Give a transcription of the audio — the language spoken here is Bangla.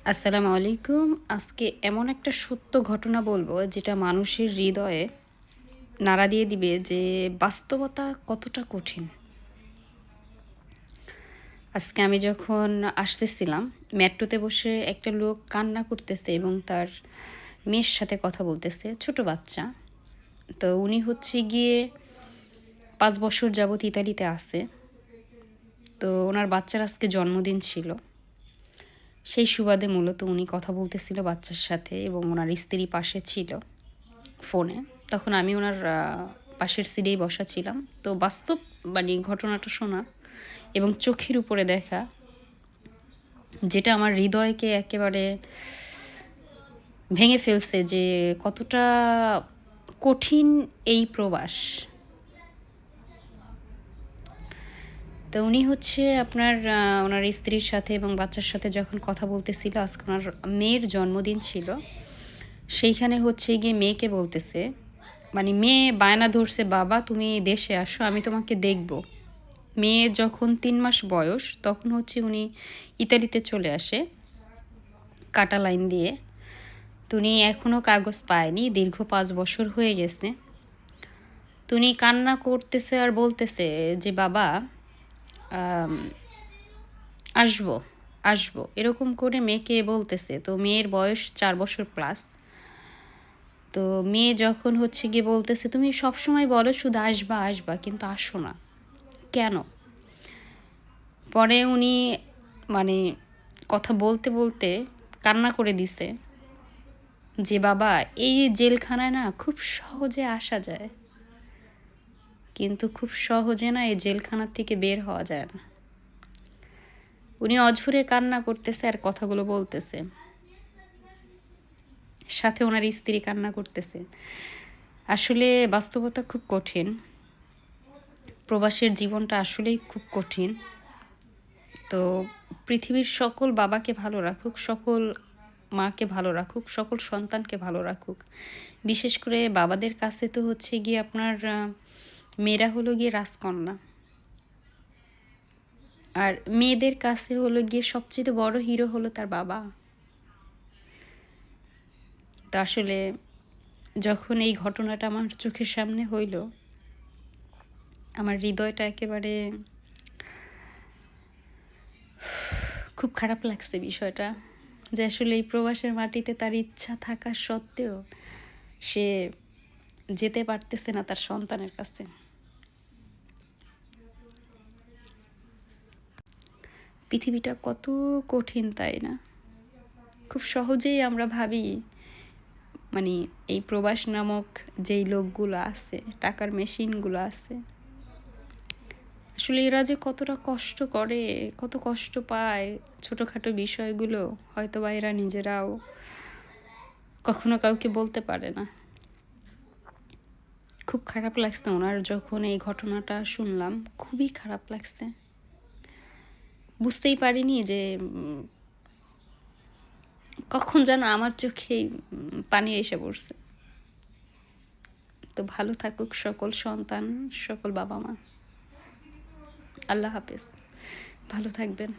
আসসালামু আলাইকুম। আজকে এমন একটা সত্য ঘটনা বলবো যেটা মানুষের হৃদয়ে নাড়া দিয়ে দিবে যে বাস্তবতা কতটা কঠিন। আজকে আমি যখন আসতেছিলাম মেট্রোতে বসে একটা লোক কান্না করতেছে এবং তার মেয়ের সাথে কথা বলতেছে, ছোট বাচ্চা। তো উনি হচ্ছে গিয়ে ৫ বছর যাবৎ ইতালিতে আছে। তো ওনার বাচ্চার আজকে জন্মদিন ছিল। সেই সুবাদে মূলত উনি কথা বলতেছিল বাচ্চার সাথে এবং ওনার স্ত্রী পাশে ছিল ফোনে। তখন আমি ওনার পাশের সিটেই বসা ছিলাম। তো বাস্তব ঘটনাটা শোনা এবং চোখের উপরে দেখা, যেটা আমার হৃদয়কে একেবারে ভেঙে ফেলছে যে কতটা কঠিন এই প্রবাস। তো উনি হচ্ছে আপনার ওনার স্ত্রীর সাথে এবং বাচ্চার সাথে যখন কথা বলতেছিল, আজকে ওনার মেয়ের জন্মদিন ছিল। সেইখানে হচ্ছে গিয়ে মেয়েকে বলতেছে, মেয়ে বায়না ধরছে, বাবা তুমি দেশে আসো, আমি তোমাকে দেখব। মেয়ে যখন ৩ মাস বয়স তখন হচ্ছে উনি ইতালিতে চলে আসে কাটা লাইন দিয়ে। তো উনি এখনও কাগজ পায়নি, দীর্ঘ ৫ বছর হয়ে গেছে। তো উনি কান্না করতেছে আর বলতেছে যে বাবা আম, আসবো আসবো এরকম করে মেয়েকে বলতেছে। তো মেয়ের বয়স ৪ বছর প্লাস। তো মেয়ে যখন হচ্ছে গিয়ে বলতেছে, তুমি সবসময় বলো শুধু আসবা আসবা, কিন্তু আসো না কেন? পরে উনি মানে কথা বলতে বলতে কান্না করে দিছে যে বাবা, এই জেলখানায় না খুব সহজে আসা যায়, কিন্তু খুব সহজে না এই জেলখানার থেকে বের হওয়া যায় না। উনি অঝরে কান্না করতেছে আর কথাগুলো বলতেছে, সাথে ওনার স্ত্রী কান্না করতেছে। আসলে বাস্তবতা খুব কঠিন। প্রবাসের জীবনটা আসলেই খুব কঠিন। তো পৃথিবীর সকল বাবাকে ভালো রাখুক, সকল মাকে ভালো রাখুক, সকল সন্তানকে ভালো রাখুক। বিশেষ করে বাবাদের কাছে তো হচ্ছে গিয়ে আপনার মেয়েরা হলো গিয়ে রাজকন্যা, আর মেয়েদের কাছে হলো গিয়ে সবচেয়ে বড় হিরো হলো তার বাবা। তো আসলে যখন এই ঘটনাটা আমার চোখের সামনে হইল, আমার হৃদয়টা একেবারে খুব খারাপ লাগছে বিষয়টা, যে আসলে এই প্রবাসের মাটিতে তার ইচ্ছা থাকা সত্ত্বেও সে যেতে পারতেছে না তার সন্তানের কাছে। পৃথিবীটা কত কঠিন, তাই না? খুব সহজেই আমরা ভাবি মানে এই প্রবাস নামক যেই লোকগুলো আছে, টাকার মেশিনগুলো আছে, আসলে এরা যে কতটা কষ্ট করে, কত কষ্ট পায় ছোটোখাটো বিষয়গুলো, হয়তো বা এরা নিজেরাও কখনো কাউকে বলতে পারে না। খুব খারাপ লাগছে ওনার যখন এই ঘটনাটা শুনলাম, খুবই খারাপ লাগছে। বুঝতেই পারিনি যে কখন যেন আমার চোখে পানি এসে পড়ছে। তো ভালো থাকুক সকল সন্তান, সকল বাবা মা। আল্লাহ হাফেজ, ভালো থাকবেন।